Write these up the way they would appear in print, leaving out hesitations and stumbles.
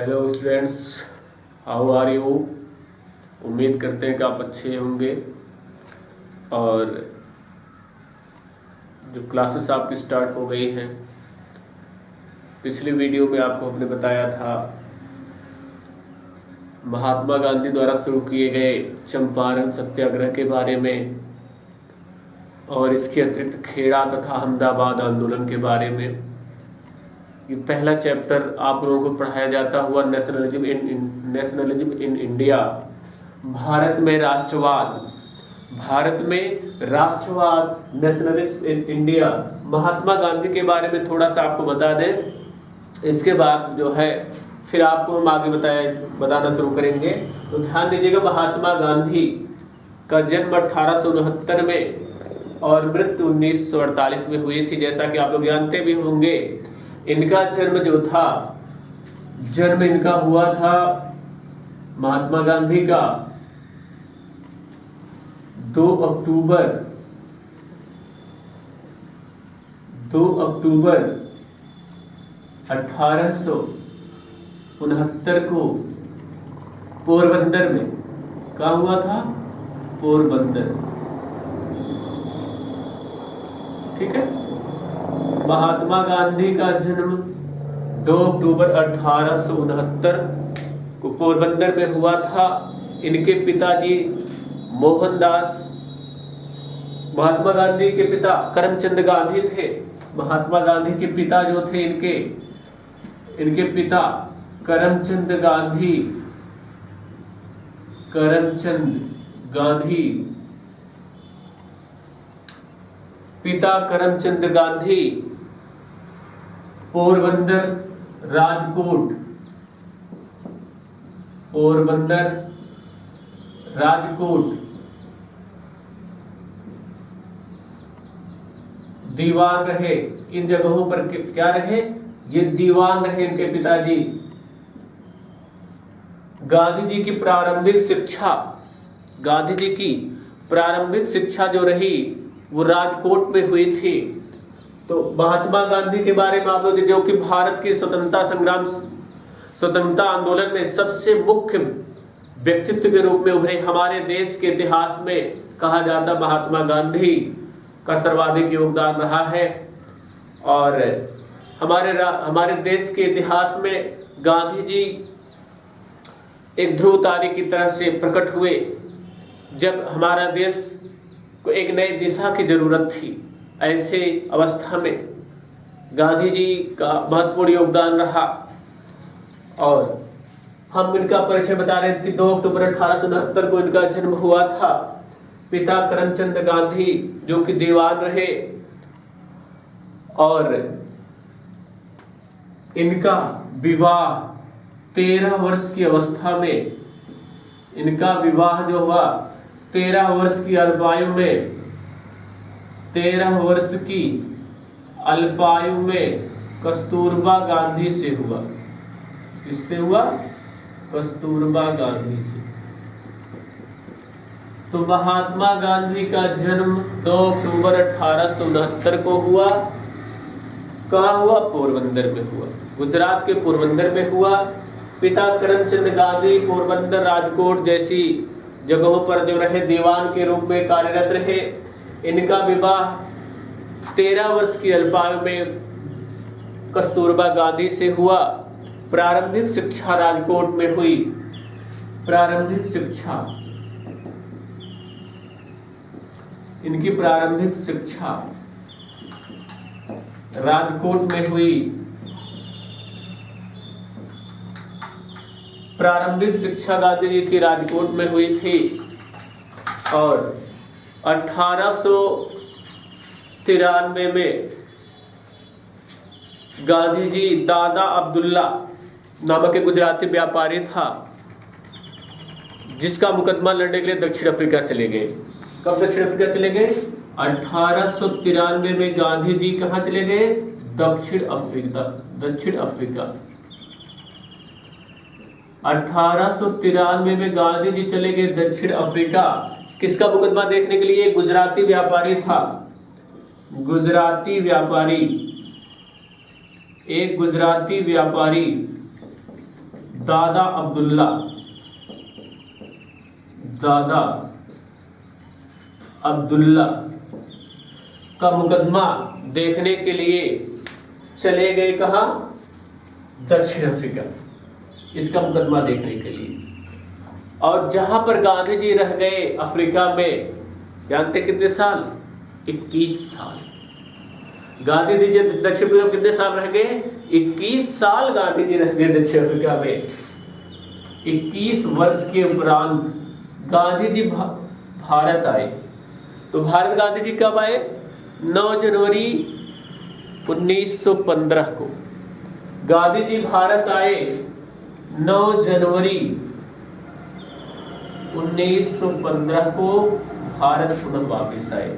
Hello students, how are you. उम्मीद करते हैं कि आप अच्छे होंगे। और जो क्लासेस आपकी स्टार्ट हो गई हैं, पिछली वीडियो में आपको हमने बताया था महात्मा गांधी द्वारा शुरू किए गए चंपारण सत्याग्रह के बारे में और इसके अतिरिक्त खेड़ा तथा अहमदाबाद आंदोलन के बारे में। ये पहला चैप्टर आप लोगों को पढ़ाया जाता हुआ नेशनलिज्म इन इंडिया, भारत में राष्ट्रवाद, nationalism in India. Mahatma Gandhi के बारे में थोड़ा सा आपको बता दें, इसके बाद जो है फिर आपको हम आगे बताना शुरू करेंगे। तो ध्यान दीजिएगा, महात्मा गांधी का जन्म 1869 में और मृत्यु 1948 में हुई थी, जैसा कि आप लोग जानते भी होंगे। इनका जन्म इनका हुआ था महात्मा गांधी का 2 अक्टूबर 1869 को पोरबंदर में। कहाँ हुआ था? पोरबंदर। ठीक है। महात्मा गांधी का जन्म 2 अक्टूबर 1869 को पोरबंदर में हुआ था। इनके पिताजी मोहनदास, महात्मा गांधी के पिता करमचंद गांधी थे। महात्मा गांधी के पिता जो थे इनके पिता करमचंद गांधी पोरबंदर राजकोट दीवान रहे। इन जगहों पर क्या रहे? ये दीवान रहे इनके पिताजी। गांधी जी की प्रारंभिक शिक्षा जो रही वो राजकोट में हुई थी। तो महात्मा गांधी के बारे में आप लोग, जो कि भारत की स्वतंत्रता आंदोलन में सबसे मुख्य व्यक्तित्व के रूप में उभरे, हमारे देश के इतिहास में कहा जाता महात्मा गांधी का सर्वाधिक योगदान रहा है। और हमारे देश के इतिहास में गांधी जी एक ध्रुव तारे की तरह से प्रकट हुए, जब हमारा देश को एक नई दिशा की जरूरत थी। ऐसे अवस्था में गांधी जी का महत्वपूर्ण योगदान रहा। और हम इनका परिचय बता रहे थे कि 2 अक्टूबर 1869 को इनका जन्म हुआ था। पिता करमचंद गांधी जो कि दीवान रहे, और इनका विवाह 13 वर्ष की अवस्था में, इनका विवाह जो हुआ 13 वर्ष की अल्पायु में कस्तूरबा गांधी से हुआ। किससे हुआ? कस्तूरबा गांधी से। तो महात्मा गांधी का जन्म 2 अक्टूबर 1869 को हुआ। कहाँ हुआ? पोरबंदर में हुआ, गुजरात के पोरबंदर में हुआ। पिता करमचंद गांधी पोरबंदर, राजकोट जैसी जगहों पर जो रहे, दीवान के रूप में कार्यरत रहे। इनका विवाह 13 वर्ष की अल्पायु में कस्तूरबा गांधी से हुआ। प्रारंभिक शिक्षा राजकोट में हुई। इनकी प्रारंभिक शिक्षा राजकोट में हुई। प्रारंभिक शिक्षा गांधी जी की राजकोट में हुई थी। और 1893 में गांधी जी दादा अब्दुल्ला नामक एक गुजराती व्यापारी था, जिसका मुकदमा लड़ने के लिए दक्षिण अफ्रीका चले गए। कब दक्षिण अफ्रीका चले गए? 1893 में गांधी जी कहाँ चले गए? दक्षिण अफ्रीका। 1893 में गांधी जी चले गए दक्षिण अफ्रीका। किसका मुकदमा देखने के लिए? गुजराती व्यापारी था। एक गुजराती व्यापारी दादा अब्दुल्ला का मुकदमा देखने के लिए चले गए कहाँ? दक्षिण अफ्रीका, इसका मुकदमा देखने के लिए। और जहां पर गांधी जी रह गए अफ्रीका में, जानते कितने साल? 21 साल। गांधी जी दक्षिण अफ्रीका में कितने साल रह गए? 21 साल गांधी जी रह गए दक्षिण अफ्रीका में। 21 वर्ष के उपरांत गांधी जी भारत आए। तो भारत गांधी जी कब आए? 9 जनवरी 1915 को गांधी जी भारत आए। 9 जनवरी 1915 को भारत पुनः वापस आए।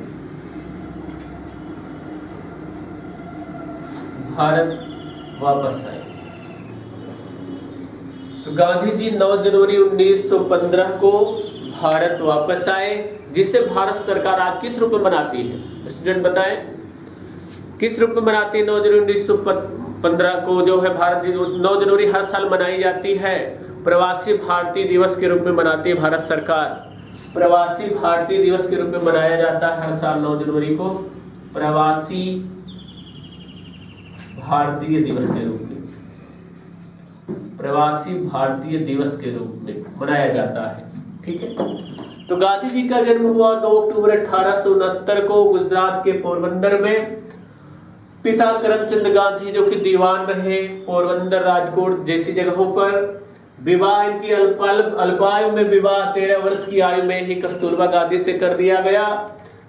भारत वापस आए। तो गांधी जी 9 जनवरी 1915 को भारत वापस आए, जिसे भारत सरकार आज किस रूप में मनाती है? स्टूडेंट बताएं, किस रूप में मनाती है 9 जनवरी 1915 को? जो है भारत जी 9 जनवरी हर साल मनाई जाती है, प्रवासी भारतीय दिवस के रूप में मनाती है भारत सरकार। प्रवासी भारतीय दिवस के रूप में मनाया जाता है हर साल 9 जनवरी को, प्रवासी भारतीय दिवस के रूप में, प्रवासी भारतीय दिवस के रूप में मनाया जाता है। ठीक है। तो गांधी जी का जन्म हुआ 2 अक्टूबर 1869 को गुजरात के पोरबंदर में। पिता करमचंद गांधी जो कि दीवान रहे पोरबंदर, राजकोट जैसी जगहों पर। विवाह इनकी अल्पायु में विवाह 13 वर्ष की आयु में ही कस्तूरबा गांधी से कर दिया गया।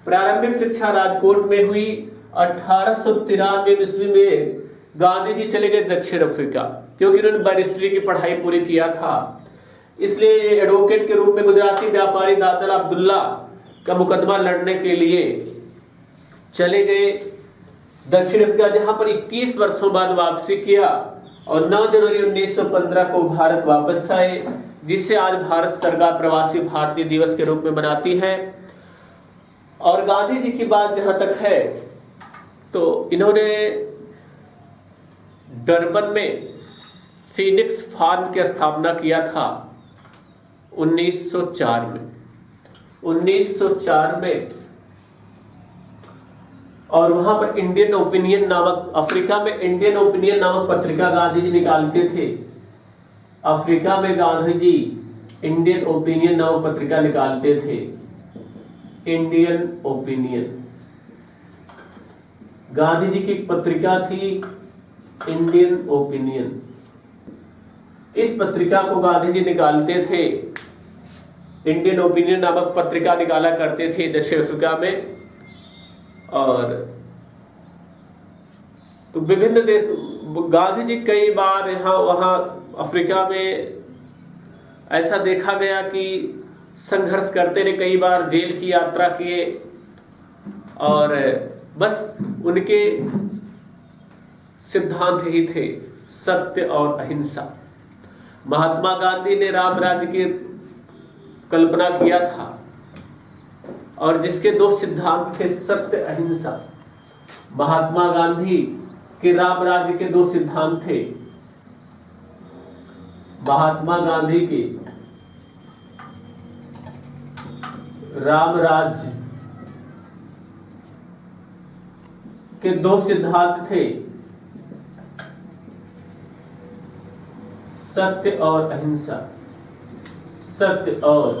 प्रारंभिक शिक्षा राजकोट में हुई। 1893 ईस्वी में गांधी जी चले गए दक्षिण अफ्रीका, क्योंकि उन्होंने बैरिस्ट्री की पढ़ाई पूरी किया था। इसलिए एडवोकेट के रूप में गुजराती व्यापारी दादा अब्दुल्ला का मुकदमा लड़ने के लिए चले गए दक्षिण अफ्रीका, जहां पर 21 वर्षों बाद वापसी किया और 9 जनवरी 1915 को भारत वापस आए, जिसे आज भारत सरकार प्रवासी भारतीय दिवस के रूप में मनाती है। और गांधी जी की बात जहां तक है, तो इन्होंने डरबन में फीनिक्स फार्म की स्थापना किया था 1904 में। 1904 में, और वहां पर इंडियन ओपिनियन नामक, अफ्रीका में इंडियन ओपिनियन नामक पत्रिका गांधी जी निकालते थे। अफ्रीका में गांधी जी इंडियन ओपिनियन नामक पत्रिका निकालते थे। इंडियन ओपिनियन गांधी जी की पत्रिका थी इंडियन ओपिनियन। इस पत्रिका को गांधी जी निकालते थे, इंडियन ओपिनियन नामक पत्रिका निकाला करते थे दक्षिण अफ्रीका में। और तो विभिन्न देश, गांधी जी कई बार यहाँ वहाँ अफ्रीका में ऐसा देखा गया कि संघर्ष करते रहे, कई बार जेल की यात्रा किए, और बस उनके सिद्धांत ही थे सत्य और अहिंसा। महात्मा गांधी ने राम राज्य की कल्पना किया था, और जिसके 2 सिद्धांत थे सत्य अहिंसा। महात्मा गांधी के राम राज्य के 2 सिद्धांत थे। महात्मा गांधी के राम राज्य के 2 सिद्धांत थे, सत्य और अहिंसा। सत्य और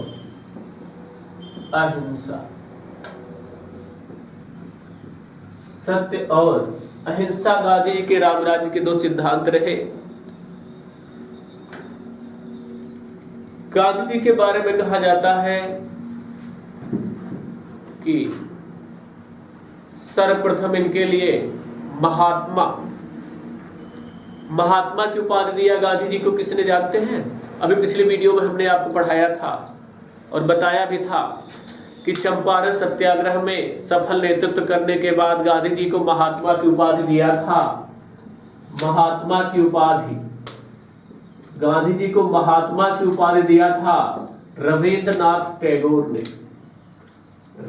अहिंसा। सत्य और अहिंसा गांधी के राम राज्य के 2 सिद्धांत रहे। गांधी जी के बारे में कहा जाता है कि सर्वप्रथम इनके लिए महात्मा की उपाधि दिया गांधी जी को। किसने, जानते हैं? अभी पिछले वीडियो में हमने आपको पढ़ाया था और बताया भी था कि चंपारण सत्याग्रह में सफल नेतृत्व करने के बाद गांधी जी को महात्मा की उपाधि दिया था। महात्मा की उपाधि, गांधी जी को महात्मा की उपाधि दिया था रविंद्रनाथ टैगोर ने।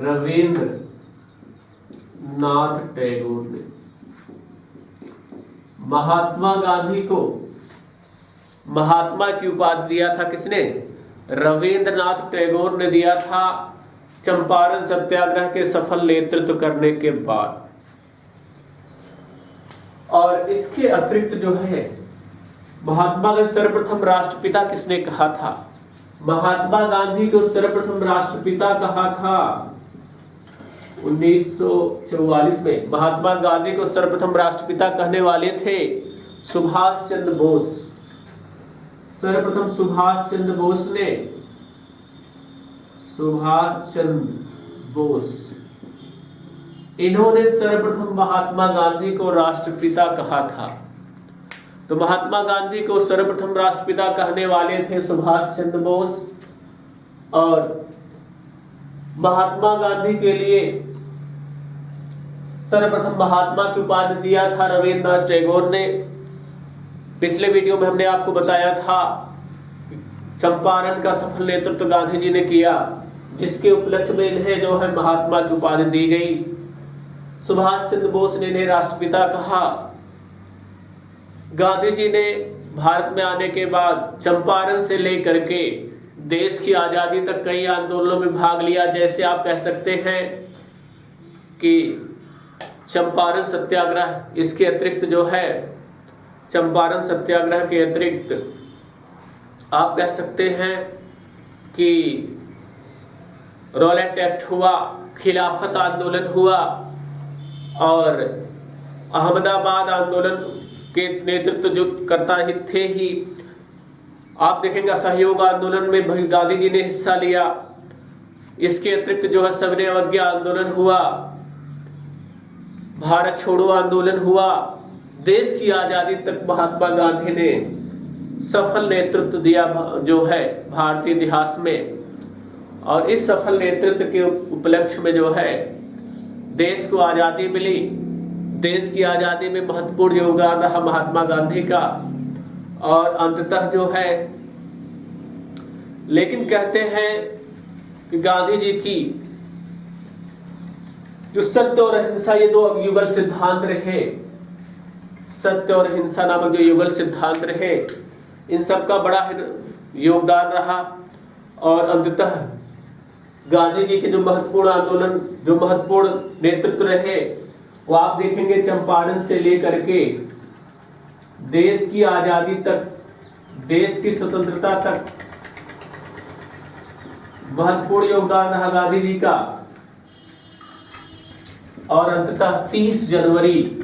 रविंद्रनाथ टैगोर ने महात्मा गांधी को महात्मा की उपाधि दिया था किसने? रविंद्रनाथ टैगोर ने दिया था, चंपारण सत्याग्रह के सफल नेतृत्व करने के बाद। और इसके अतिरिक्त जो है महात्मा का सर्वप्रथम राष्ट्रपिता किसने कहा था? महात्मा गांधी को सर्वप्रथम राष्ट्रपिता कहा था 1944 में। महात्मा गांधी को सर्वप्रथम राष्ट्रपिता कहने वाले थे सुभाष चंद्र बोस। सर्वप्रथम सुभाष चंद्र बोस ने, सुभाष चंद्र बोस, इन्होंने सर्वप्रथम महात्मा गांधी को राष्ट्रपिता कहा था। तो महात्मा गांधी को सर्वप्रथम राष्ट्रपिता कहने वाले थे सुभाष चंद्र बोस, और महात्मा गांधी के लिए सर्वप्रथम महात्मा की उपाधि दिया था रविंद्रनाथ टैगोर ने। पिछले वीडियो में हमने आपको बताया था चंपारण का सफल नेतृत्व गांधी जी ने किया, जिसके उपलक्ष्य में इन्हें जो है महात्मा की उपाधि दी गई। सुभाष चंद्र बोस ने इन्हें राष्ट्रपिता कहा। गांधी जी ने भारत में आने के बाद चंपारण से लेकर के देश की आजादी तक कई आंदोलनों में भाग लिया। जैसे आप कह सकते हैं कि चंपारण सत्याग्रह, इसके अतिरिक्त जो है चंपारण सत्याग्रह के अतिरिक्त आप कह सकते हैं कि रॉलेट एक्ट हुआ, खिलाफत आंदोलन हुआ, और अहमदाबाद आंदोलन के नेतृत्व जो करता ही थे ही आप देखेंगे असहयोग आंदोलन में भी गांधी जी ने हिस्सा लिया। इसके अतिरिक्त जो है सविनय अवज्ञा आंदोलन हुआ, भारत छोड़ो आंदोलन हुआ। देश की आजादी तक महात्मा गांधी ने सफल नेतृत्व दिया जो है भारतीय इतिहास में। और इस सफल नेतृत्व के उपलक्ष्य में जो है देश को आजादी मिली। देश की आजादी में महत्वपूर्ण योगदान रहा महात्मा गांधी का। और अंततः जो है, लेकिन कहते हैं कि गांधी जी की जो सत्य और अहिंसा, ये दो युगल सिद्धांत रहे, सत्य और अहिंसा नामक जो युगल सिद्धांत रहे, इन सब का बड़ा योगदान रहा। और अंततः गांधी जी के जो महत्वपूर्ण आंदोलन, जो महत्वपूर्ण नेतृत्व रहे, वो आप देखेंगे चंपारण से लेकर के देश की आजादी तक, देश की स्वतंत्रता तक महत्वपूर्ण योगदान रहा गांधी जी का। और अंततः 30 जनवरी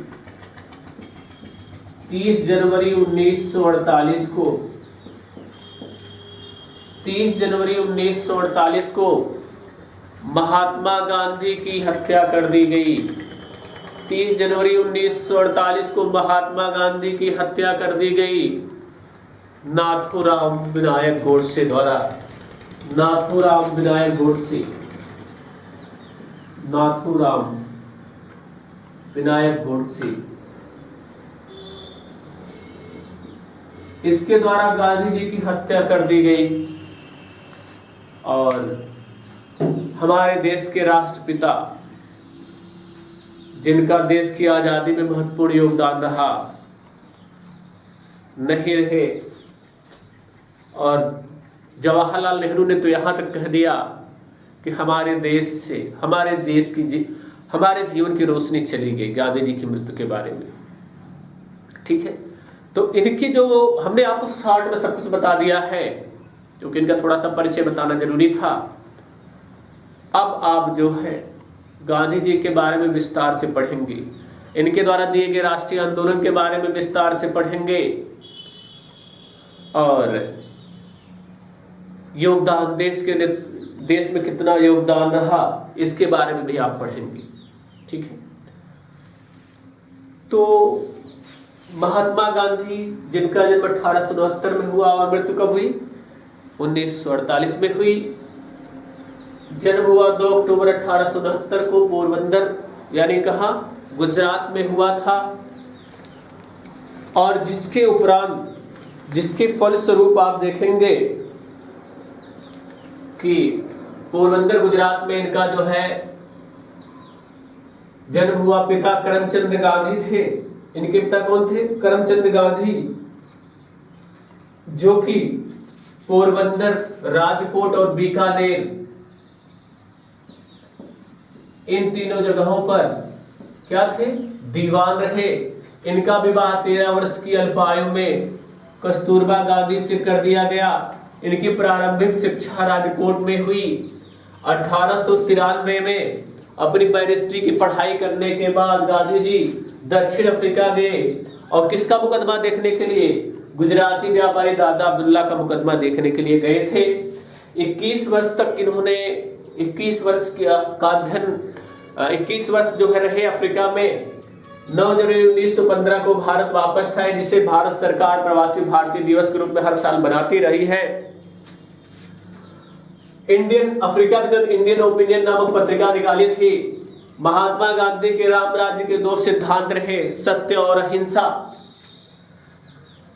1948 को 30 जनवरी 1948 को महात्मा गांधी की हत्या कर दी गई। 30 जनवरी 1948 को महात्मा गांधी की हत्या कर दी गई नाथूराम विनायक गोडसे द्वारा। नाथूराम विनायक गोडसे, नाथूराम विनायक गोडसे, इसके द्वारा गांधी जी की हत्या कर दी गई। और हमारे देश के राष्ट्रपिता, जिनका देश की आजादी में महत्वपूर्ण योगदान रहा, नहीं रहे। और जवाहरलाल नेहरू ने तो यहाँ तक कह दिया कि हमारे देश से, हमारे जीवन की रोशनी चली गई गांधी जी की मृत्यु के बारे में। ठीक है, तो इनकी जो हमने आपको शॉर्ट में सब कुछ बता दिया है, क्योंकि इनका थोड़ा सा परिचय बताना जरूरी था। अब आप जो है गांधी जी के बारे में विस्तार से पढ़ेंगे, इनके द्वारा दिए गए राष्ट्रीय आंदोलन के बारे में विस्तार से पढ़ेंगे, और योगदान देश में कितना योगदान रहा इसके बारे में भी आप पढ़ेंगे। ठीक है, तो महात्मा गांधी, जिनका जन्म 1869 में हुआ और मृत्यु कब हुई? 1948 में हुई। जन्म हुआ 2 अक्टूबर 1869 को पोरबंदर, यानी कहा, गुजरात में हुआ था। और जिसके उपरांत, जिसके फलस्वरूप आप देखेंगे कि पोरबंदर गुजरात में इनका जो है जन्म हुआ। पिता करमचंद गांधी थे। इनके पिता कौन थे? करमचंद गांधी, जो कि पोरबंदर, राजकोट और बीकानेर, इन तीनों जगहों पर क्या थे, दीवान रहे। इनका विवाह 13 वर्ष की अल्पायु में कस्तूरबा गांधी से कर दिया गया। इनकी प्रारंभिक शिक्षा राजकोट में हुई। 1893 में अपनी बैरिस्ट्री की पढ़ाई करने के बाद गांधी जी दक्षिण अफ्रीका गए और किसका मुकदमा देखने के लिए, गुजराती व्यापारी दादा अब्दुल्ला का मुकदमा देखने के लिए गए थे। 21 वर्ष तक इन्होंने 21 वर्ष का अध्ययन 21 वर्ष जो है रहे अफ्रीका में। 9 जनवरी 1915 को भारत वापस आए, जिसे भारत सरकार प्रवासी भारतीय दिवस के रूप में हर साल मनाती रही है। इंडियन अफ्रीका इंडियन ओपिनियन नामक पत्रिका निकाली थी। महात्मा गांधी के राम राज्य के 2 सिद्धांत रहे, सत्य और अहिंसा।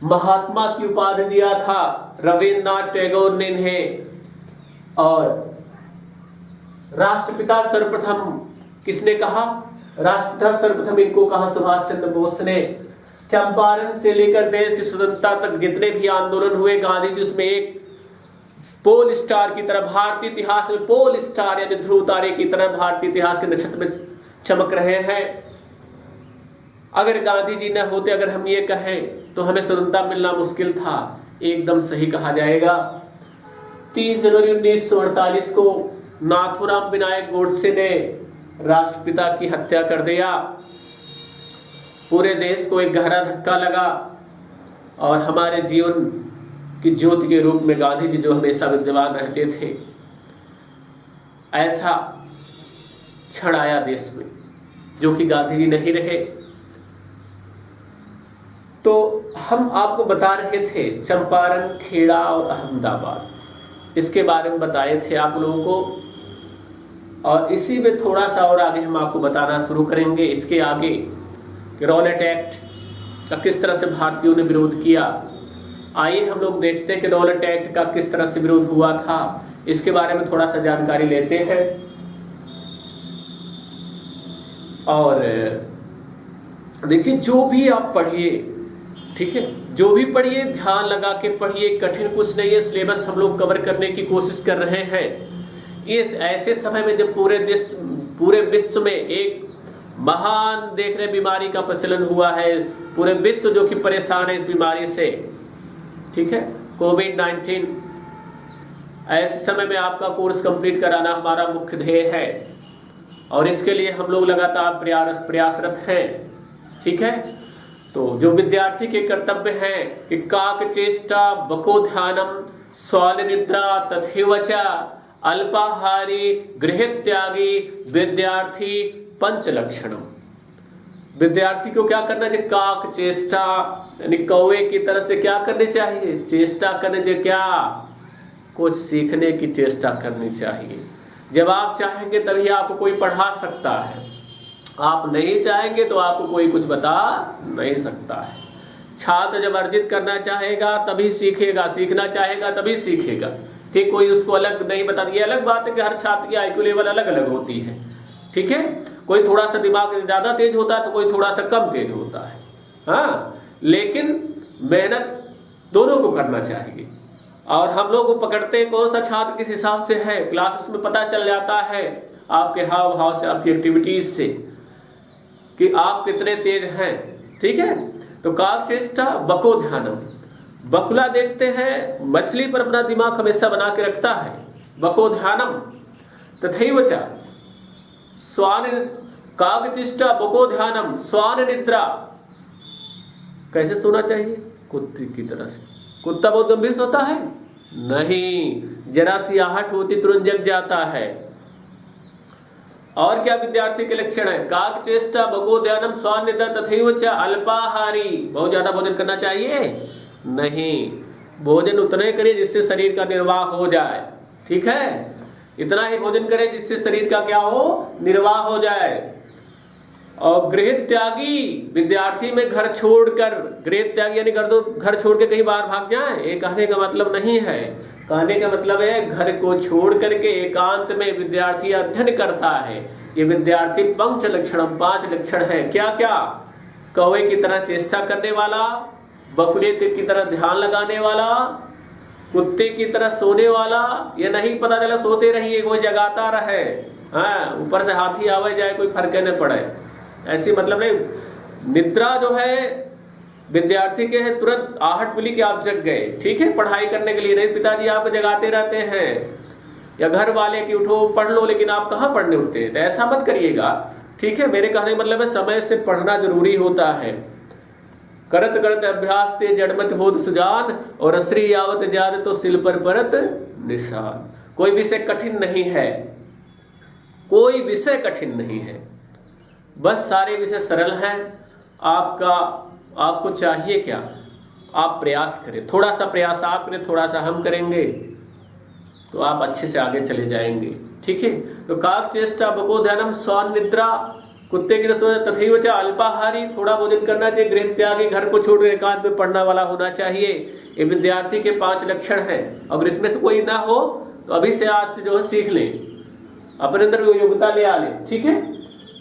महात्मा की उपाधि दिया था रविन्द्रनाथ टैगोर ने इन्हें। और राष्ट्रपिता सर्वप्रथम किसने कहा, राष्ट्रपिता सर्वप्रथम इनको कहा सुभाष चंद्र बोस ने। चंपारण से लेकर देश की स्वतंत्रता तक जितने भी आंदोलन हुए, गांधी जी उसमें एक पोल स्टार की तरह, भारतीय इतिहास में पोल स्टार यानी ध्रुव तारे की तरह भारतीय इतिहास के नक्षत्र में चमक रहे हैं। अगर गांधी जी न होते, अगर हम ये कहें तो हमें स्वतंत्रता मिलना मुश्किल था, एकदम सही कहा जाएगा। 30 जनवरी 1948 को नाथूराम विनायक गोडसे ने राष्ट्रपिता की हत्या कर दिया। पूरे देश को एक गहरा धक्का लगा और हमारे जीवन की ज्योति के रूप में गांधी जी जो हमेशा विद्यमान रहते थे, ऐसा क्षण आया देश में जो कि गांधी जी नहीं रहे। तो हम आपको बता रहे थे चंपारण, खेड़ा और अहमदाबाद, इसके बारे में बताए थे आप लोगों को। और इसी में थोड़ा सा और आगे हम आपको बताना शुरू करेंगे। इसके आगे रॉलेट एक्ट का किस तरह से भारतीयों ने विरोध किया। आइए हम लोग देखते हैं कि रॉलेट एक्ट का किस तरह से विरोध हुआ था, इसके बारे में थोड़ा सा जानकारी लेते हैं। और देखिए, जो भी आप पढ़िए, ठीक है, जो भी पढ़िए ध्यान लगा के पढ़िए, कठिन कुछ नहीं है। सिलेबस हम लोग कवर करने की कोशिश कर रहे हैं। इस ऐसे समय में जब पूरे विश्व में एक महान देखने बीमारी का प्रचलन हुआ है, पूरे विश्व जो कि परेशान है इस बीमारी से, ठीक है, कोविड-19, ऐसे समय में आपका कोर्स कंप्लीट कराना हमारा मुख्य ध्येय है और इसके लिए हम लोग लगातार प्रयासरत हैं, ठीक है। तो जो विद्यार्थी के कर्तव्य है कि काक चेष्टा बको ध्यानम स्वाल निद्रा तथैव च अल्पाहारी गृह त्यागी विद्यार्थी पंच लक्षणम। विद्यार्थी को क्या करना चाहिए, काक चेष्टा यानी कौवे की तरह से क्या करनी चाहिए, चेष्टा करने चाहिए, क्या, कुछ सीखने की चेष्टा करनी चाहिए। जब आप चाहेंगे तभी आपको कोई पढ़ा सकता है, आप नहीं चाहेंगे तो आपको कोई कुछ बता नहीं सकता है। छात्र जब अर्जित करना चाहेगा तभी सीखेगा, सीखना चाहेगा तभी सीखेगा, ठीक। कोई उसको अलग नहीं बता दिया। अलग बात है कि हर छात्र की आईक्यू लेवल अलग अलग होती है, ठीक है। कोई थोड़ा सा दिमाग ज्यादा तेज होता है तो कोई थोड़ा सा कम तेज होता है, हाँ, लेकिन मेहनत दोनों को करना चाहिए। और हम लोग को पकड़ते हैं कौन सा छात्र किस हिसाब से है, क्लासेस में पता चल जाता है आपके हाव भाव से, आपकी एक्टिविटीज से कि आप कितने तेज हैं, ठीक है। तो काक चेष्टा बको ध्यानम, बकुला देखते हैं मछली पर अपना दिमाग हमेशा बना के रखता है, बको ध्यानम तथैव च स्वान काक चेष्टा बको ध्यानम स्वान निद्रा। कैसे सोना चाहिए, कुत्ते की तरह से। कुत्ता बहुत गंभीर सोता है नहीं, जरा सी आहट होती तुरंत जग जाता है। और क्या विद्यार्थी के लक्षण है, काक चेष्टा बको ध्यानम स्वान निद्रा तथैव च अल्पाहारी, बहुत ज्यादा भोजन करना चाहिए नहीं, भोजन उतने करिए जिससे शरीर का निर्वाह हो जाए, ठीक है, इतना ही भोजन करें जिससे शरीर का क्या हो, निर्वाह हो जाए। और गृह त्यागी, विद्यार्थी में घर छोड़कर, गृह त्यागी यानी घर छोड़ के कहीं बाहर भाग जाए, ये कहने का मतलब नहीं है। कहने का मतलब है घर को छोड़ करके एकांत में विद्यार्थी अध्ययन करता है। ये विद्यार्थी पंच लक्षण, 5 लक्षण है। क्या क्या, कौवे की तरह चेष्टा करने वाला, बकुले की तरह ध्यान लगाने वाला, कुत्ते की तरह सोने वाला, ये नहीं पता चला सोते रहिए कोई जगाता रहे, हाँ ऊपर से हाथी आवे जाए कोई फर्क न पड़े, ऐसी मतलब नहीं। निद्रा जो है विद्यार्थी के है तुरंत आहट मिली कि आप जग गए, ठीक है, पढ़ाई करने के लिए नहीं, पिताजी आप जगाते रहते हैं या घर वाले कि उठो पढ़ लो, लेकिन आप कहाँ पढ़ने उठते हैं, तो ऐसा मत करिएगा, ठीक है। मेरे कहने का मतलब है समय से पढ़ना जरूरी होता है। करत करत अभ्यास ते जड़मत होत सुजान, और असरी यावत जान तो सिल पर परत निशान। कोई विषय कठिन नहीं है, कोई विषय कठिन नहीं है, बस सारे विषय सरल हैं। आपको चाहिए क्या, आप प्रयास करें, थोड़ा सा प्रयास आप करें, थोड़ा सा हम करेंगे तो आप अच्छे से आगे चले जाएंगे, ठीक है। तो काक चेष्टा बको ध्यानम स्वान निद्रा, कुत्ते की तरह तथैव च अल्पाहारी, थोड़ा भोजन करना चाहिए, गृह त्यागी, घर को छोड़ एकांत में पढ़ना वाला होना चाहिए। ये विद्यार्थी के 5 लक्षण हैं। अगर इसमें से कोई ना हो तो अभी से आज से जो है सीख लें, अपने अंदर योग्यता ले आ लें, ठीक है।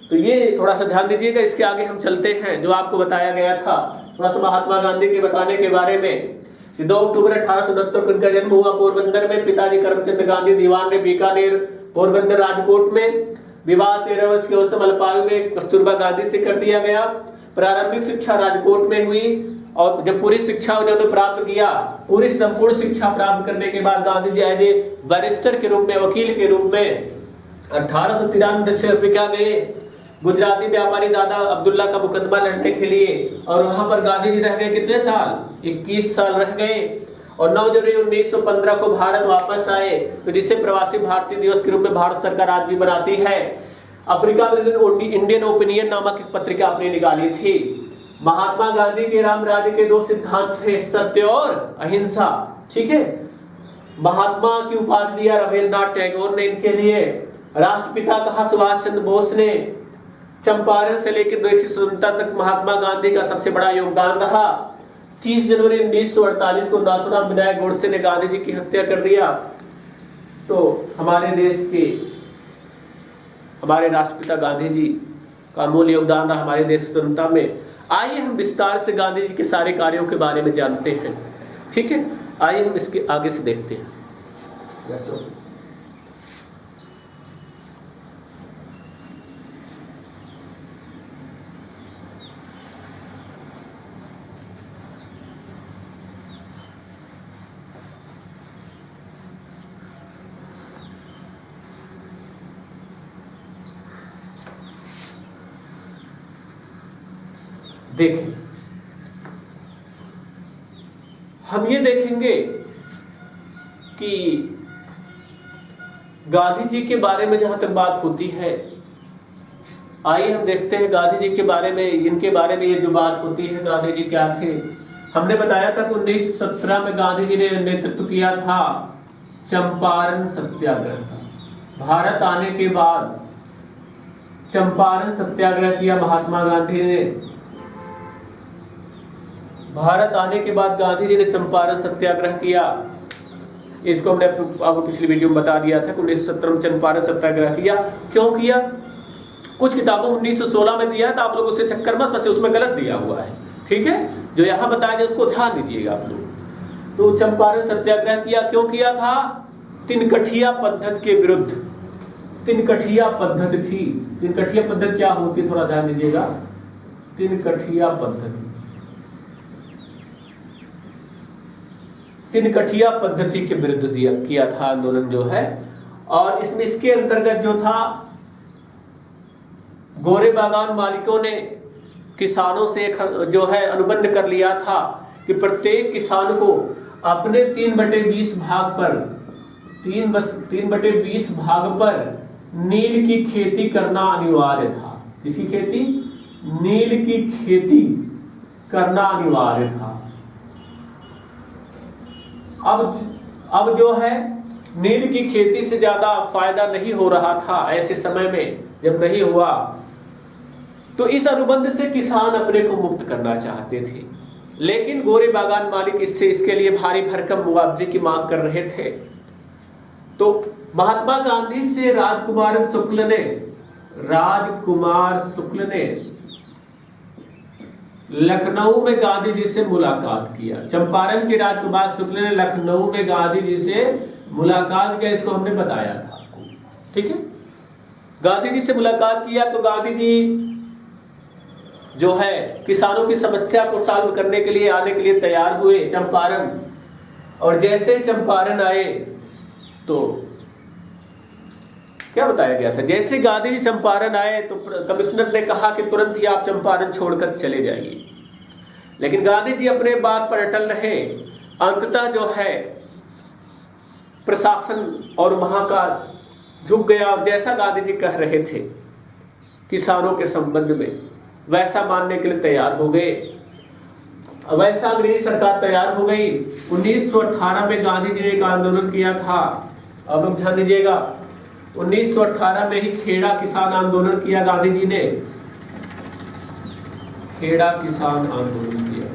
तो ये थोड़ा सा ध्यान दीजिएगा। इसके आगे हम चलते हैं जो आपको बताया गया था थोड़ा सा महात्मा गांधी के बताने के बारे में। 2 अक्टूबर 1869 को उनका जन्म हुआ पोरबंदर में। पिताजी करमचंद गांधी दीवान में बीकानेर, पोरबंदर, राजकोट में। विवाह 13 वर्ष की अवस्था में अल्पायु में कस्तूरबा गांधी से कर दिया गया। प्रारंभिक शिक्षा राजकोट में हुई और जब पूरी शिक्षा उन्होंने प्राप्त किया, पूरी संपूर्ण शिक्षा प्राप्त करने के बाद Gandhi ji as a barrister के रूप में, वकील के रूप में 1893 दक्षिण अफ्रीका गए। गुजराती व्यापारी दादा अब्दुल्ला का मुकदमा लड़ने के लिए, और वहां पर गांधी जी रह गए कितने साल, 21 साल रह गए। और 9 जनवरी 1915 को भारत वापस आए, तो जिसे प्रवासी भारतीय दिवस के रूप में भारत सरकार आज भी मनाती है। अफ्रीका में इंडियन ओपिनियन नामक एक पत्रिका आपने निकाली थी। महात्मा गांधी के राम राज्य के 2 सिद्धांत थे, सत्य और अहिंसा, ठीक है। महात्मा की उपाधि दिया रविन्द्रनाथ टैगोर ने इनके लिए। राष्ट्रपिता कहा सुभाष चंद्र बोस ने। चंपारण से लेकर देश की स्वतंत्रता तक महात्मा गांधी का सबसे बड़ा योगदान रहा। 30 जनवरी 1948 को नाथूराम विनायक गोडसे ने गांधी जी की हत्या कर दिया। तो हमारे देश के हमारे राष्ट्रपिता गांधी जी का अमूल्य योगदान रहा हमारे देश स्वतंत्रता में। आइए हम विस्तार से गांधी जी के सारे कार्यों के बारे में जानते हैं, ठीक है। आइए हम इसके आगे से देखते हैं। देखें, हम ये देखेंगे कि गांधी जी के बारे में जहां तक बात होती है, आइए हम देखते हैं गांधी जी के बारे में, इनके बारे में ये जो बात होती है, गांधी जी क्या थे। हमने बताया था कि 1917 में गांधी जी ने नेतृत्व किया था चंपारण सत्याग्रह का। भारत आने के बाद चंपारण सत्याग्रह किया महात्मा गांधी ने। भारत आने के बाद गांधी जी ने चंपारण सत्याग्रह किया। इसको हमने आपको पिछली वीडियो में बता दिया था कि 1917 में चंपारण सत्याग्रह किया। क्यों किया? कुछ किताबों 1916 में दिया है, तो आप लोग उससे चक्कर मत फंसे, उसमें गलत दिया हुआ है, ठीक है। जो यहाँ बताया जाए उसको ध्यान दीजिएगा आप लोग। तो चंपारण सत्याग्रह किया, क्यों किया था? तिनकठिया पद्धति के विरुद्ध। तिनकठिया पद्धति थी। तिनकठिया पद्धति क्या होती है, थोड़ा ध्यान दीजिएगा। तिनकठिया पद्धति, तिनकठिया पद्धति के विरुद्ध किया था आंदोलन जो है। और इसमें इसके अंतर्गत जो था, गोरे बागान मालिकों ने किसानों से जो है अनुबंध कर लिया था कि प्रत्येक किसान को अपने 3/20 भाग पर 3/20 भाग पर नील की खेती करना अनिवार्य था। किसी खेती? नील की खेती करना अनिवार्य था। अब जो है नील की खेती से ज्यादा फायदा नहीं हो रहा था ऐसे समय में, जब नहीं हुआ तो इस अनुबंध से किसान अपने को मुक्त करना चाहते थे। लेकिन गोरे बागान मालिक इसके लिए भारी भरकम मुआवजे की मांग कर रहे थे। तो महात्मा गांधी से राजकुमार शुक्ल ने लखनऊ में गांधी जी से मुलाकात किया। चंपारण के राजकुमार शुक्ल ने लखनऊ में गांधी जी से मुलाकात किया, इसको हमने बताया था आपको, ठीक है। गांधी जी से मुलाकात किया तो गांधी जी जो है किसानों की समस्या को सॉल्व करने के लिए आने के लिए तैयार हुए चंपारण। और जैसे चंपारण आए तो क्या बताया गया था, जैसे गांधी जी चंपारण आए तो कमिश्नर ने कहा कि तुरंत ही आप चंपारण छोड़कर चले जाइए, लेकिन गांधी जी अपने बात पर अटल रहे। अंततः जो है प्रशासन और वहां का झुक गया और जैसा गांधी जी कह रहे थे किसानों के संबंध में वैसा मानने के लिए तैयार हो गए। वैसा अंग्रेजी सरकार तैयार हो गई। 1918 में गांधी जी ने एक आंदोलन किया था। अब लोग ध्यान दीजिएगा, 1918 में ही खेड़ा किसान आंदोलन किया गांधी जी ने, खेड़ा किसान आंदोलन किया।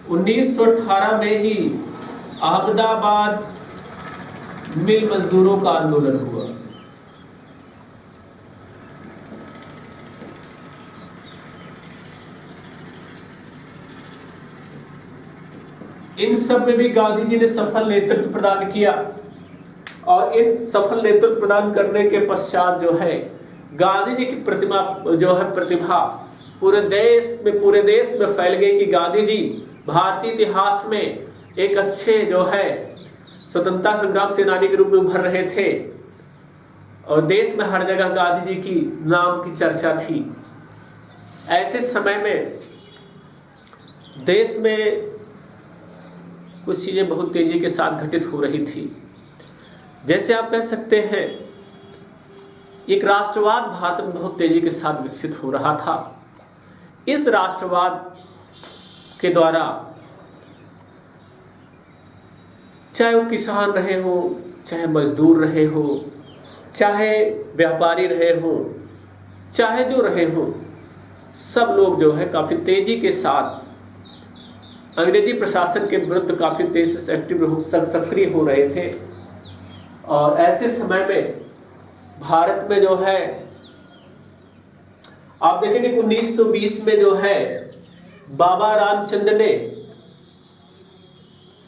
1918 में ही अहमदाबाद मिल मजदूरों का आंदोलन हुआ। इन सब में भी गांधी जी ने सफल नेतृत्व प्रदान किया और इन सफल नेतृत्व प्रदान करने के पश्चात जो है गांधी जी की प्रतिमा जो है प्रतिभा पूरे देश में फैल गई कि गांधी जी भारतीय इतिहास में एक अच्छे जो है स्वतंत्रता संग्राम सेनानी के रूप में उभर रहे थे और देश में हर जगह गांधी जी की नाम की चर्चा थी। ऐसे समय में देश में कुछ चीजें बहुत तेजी के साथ घटित हो रही थी। जैसे आप कह सकते हैं एक राष्ट्रवाद भारत में बहुत तेजी के साथ विकसित हो रहा था। इस राष्ट्रवाद के द्वारा चाहे वो किसान रहे हो, चाहे मजदूर रहे हो, चाहे व्यापारी रहे हो, चाहे जो रहे हो, सब लोग जो है काफी तेजी के साथ अंग्रेजी प्रशासन के विरुद्ध काफी तेजी से सक्रिय हो रहे थे। और ऐसे समय में भारत में जो है आप देखेंगे 1920 में जो है बाबा रामचंद्र ने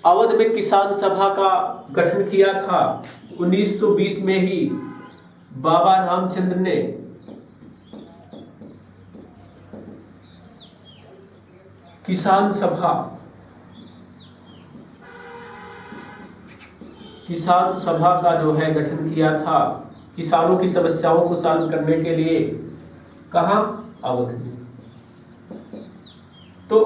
अवध में किसान सभा का गठन किया था। 1920 में ही बाबा रामचंद्र ने किसान सभा का जो है गठन किया था किसानों की समस्याओं को सॉल्व करने के लिए। कहां? अवध में। तो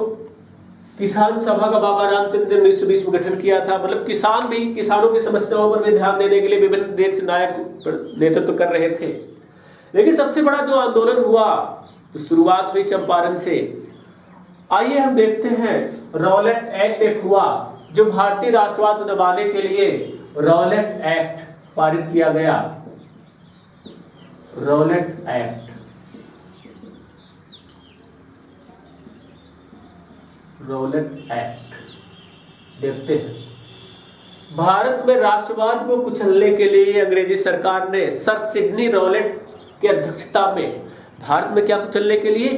किसान सभा का बाबा रामचंद्र ने 1920 में गठन किया था। मतलब किसान भी किसानों की समस्याओं पर भी ध्यान देने के लिए विभिन्न देश नायक नेतृत्व कर रहे थे। लेकिन सबसे बड़ा जो आंदोलन हुआ तो शुरुआत हुई चंपारण से। आइए हम देखते हैं रॉलेट एक्ट एक हुआ जो भारतीय राष्ट्रवाद को दबाने के लिए रॉलेट एक्ट पारित किया गया। रॉलेट एक्ट, रॉलेट एक्ट देखते हैं। भारत में राष्ट्रवाद को कुचलने के लिए अंग्रेजी सरकार ने सर सिडनी रॉलेट की अध्यक्षता में भारत में क्या कुचलने के लिए?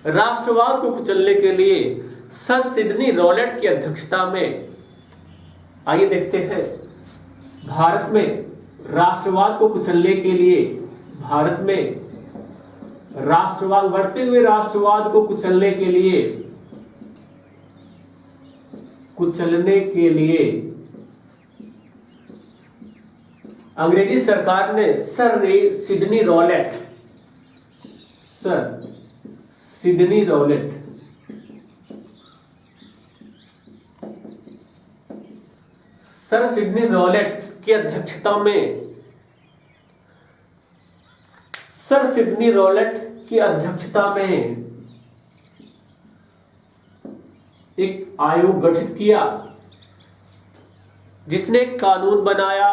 राष्ट्रवाद को कुचलने के लिए सर सिडनी रॉलेट की अध्यक्षता में। आइए देखते हैं भारत में राष्ट्रवाद को कुचलने के लिए, भारत में राष्ट्रवाद बढ़ते हुए राष्ट्रवाद को कुचलने के लिए अंग्रेजी सरकार ने सर सिडनी रॉलेट की अध्यक्षता में एक आयोग गठित किया जिसने कानून बनाया।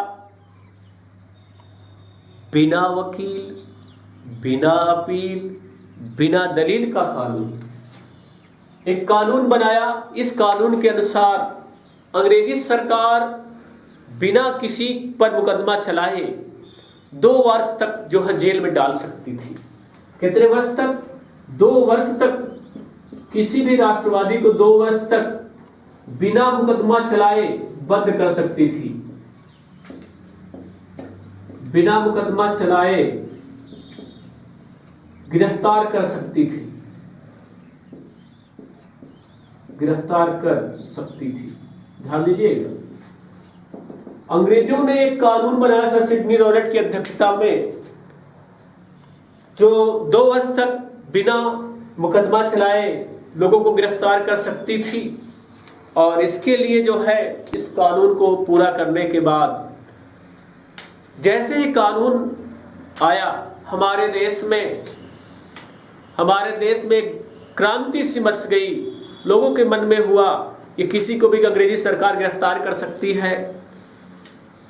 बिना वकील, बिना अपील, बिना दलील का कानून, एक कानून बनाया। इस कानून के अनुसार अंग्रेजी सरकार बिना किसी पर मुकदमा चलाए 2 वर्ष तक जो है जेल में डाल सकती थी। कितने वर्ष तक? 2 वर्ष तक किसी भी राष्ट्रवादी को 2 वर्ष तक बिना मुकदमा चलाए बंद कर सकती थी, बिना मुकदमा चलाए गिरफ्तार कर सकती थी, गिरफ्तार कर सकती थी। ध्यान दीजिएगा, अंग्रेजों ने एक कानून बनाया सर सिडनी रॉलेट की अध्यक्षता में, जो 2 वर्ष तक बिना मुकदमा चलाए लोगों को गिरफ्तार कर सकती थी। और इसके लिए जो है, इस कानून को पूरा करने के बाद जैसे ही कानून आया हमारे देश में क्रांति सी मच गई। लोगों के मन में हुआ कि किसी को भी अंग्रेजी सरकार गिरफ्तार कर सकती है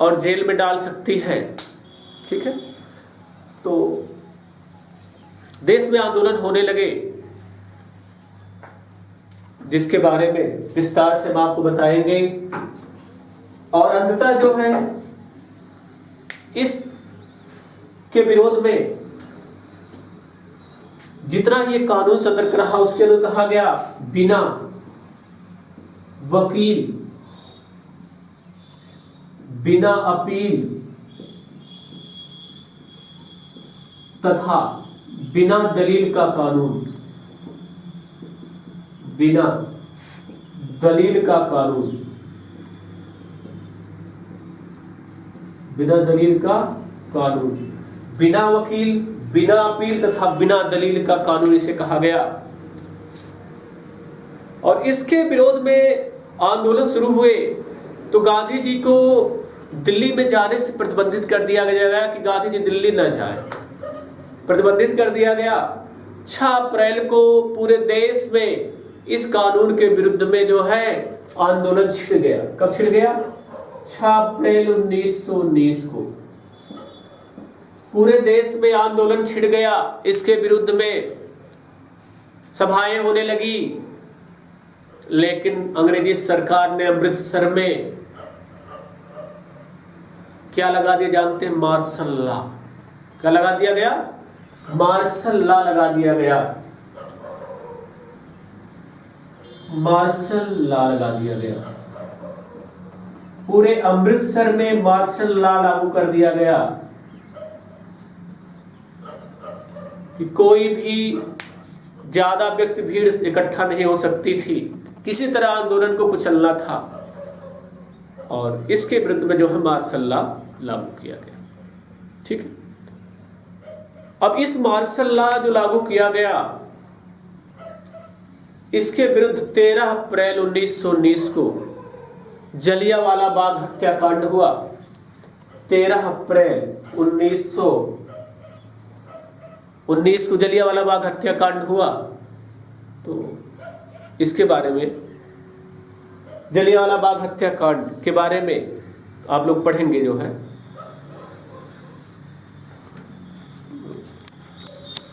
और जेल में डाल सकती है। ठीक है, तो देश में आंदोलन होने लगे, जिसके बारे में विस्तार से हम आपको बताएंगे। और अंततः जो है, इस के विरोध में जितना ये कानून सतर्क रहा, उसके अंदर कहा गया बिना वकील, बिना अपील तथा बिना दलील का कानून, बिना दलील का कानून, बिना दलील का कानून, बिना वकील, बिना अपील तथा बिना दलील का कानून इसे कहा गया। और इसके विरोध में आंदोलन शुरू हुए तो गांधी जी को दिल्ली में जाने से प्रतिबंधित कर दिया गया कि गांधी जी दिल्ली न जाए, प्रतिबंधित कर दिया गया। 6 अप्रैल को पूरे देश में इस कानून के विरुद्ध में जो है आंदोलन छिड़ गया। कब छिड़ गया? 6 अप्रैल 1919 को पूरे देश में आंदोलन छिड़ गया। इसके विरुद्ध में सभाएं होने लगी, लेकिन अंग्रेजी सरकार ने अमृतसर में क्या लगा दिया जानते हैं? Martial law. क्या लगा दिया गया? मार्शल लॉ लगा दिया गया। मार्शल लॉ लगा दिया गया। पूरे अमृतसर में मार्शल लॉ लागू कर दिया गया कि कोई भी ज्यादा व्यक्ति भीड़ इकट्ठा नहीं हो सकती थी। किसी तरह आंदोलन को कुचलना था और इसके विरुद्ध में जो है मार्शल लॉ लागू किया गया। ठीक है, अब इस मार्शल लॉ जो लागू किया गया, इसके विरुद्ध 13 अप्रैल 1919 को जलियांवाला बाग हत्याकांड हुआ। 13 अप्रैल 1919 को जलियांवाला बाग हत्याकांड हुआ। तो इसके बारे में, जलियांवाला बाग हत्याकांड के बारे में आप लोग पढ़ेंगे जो है